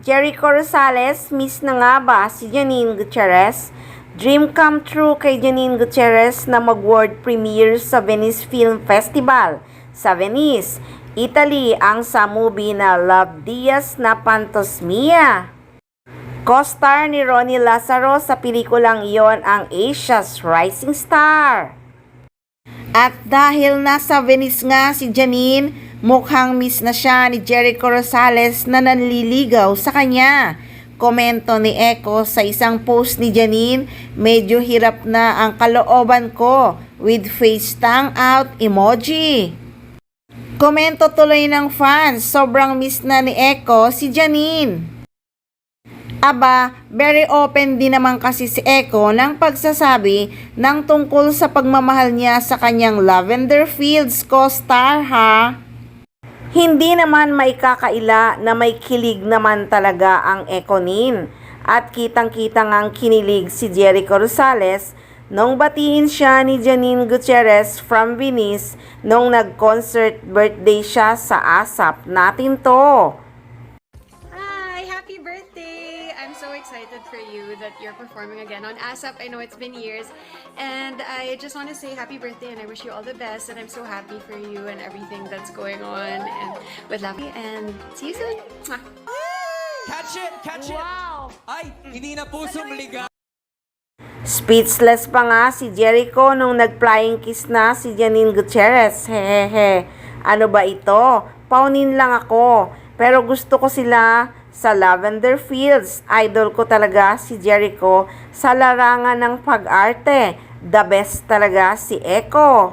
Jericho Rosales, miss na nga ba si Janine Gutierrez? Dream come true kay Janine Gutierrez na mag-world premiere sa Venice Film Festival sa Venice, Italy ang sa movie na Love Diaz na Pantos Mia. Co-star ni Ronnie Lazaro sa pelikulang iyon ang Asia's Rising Star. At dahil nasa Venice nga si Janine, mukhang miss na siya ni Jericho Rosales na nanliligaw sa kanya. Komento ni Echo sa isang post ni Janine, medyo hirap na ang kalooban ko with face tang out emoji. Komento tuloy ng fans, sobrang miss na ni Echo si Janine. Aba, very open din naman kasi si Echo ng pagsasabi ng tungkol sa pagmamahal niya sa kanyang Lavender Fields co-star ha. Hindi naman maikakaila na may kilig naman talaga ang Econin at kitang-kita ngang kinilig si Jericho Rosales nung batiin siya ni Janine Gutierrez from Venice nung nag-concert birthday siya sa ASAP natin to. Happy birthday! I'm so excited for you that you're performing again on ASAP. I know it's been years, and I just want to say happy birthday and I wish you all the best, and I'm so happy for you and everything that's going on and with Laffy, and see you soon! Mwah. Catch it! Catch it! Wow! Ay, hindi na pusong liga. Speechless pa nga si Jericho nung nag-flying kiss na si Janine Gutierrez. Hehehe, ano ba ito? Paunin lang ako, pero gusto ko sila sa Lavender Fields. Idol ko talaga si Jericho sa larangan ng pag-arte. The best talaga si Echo.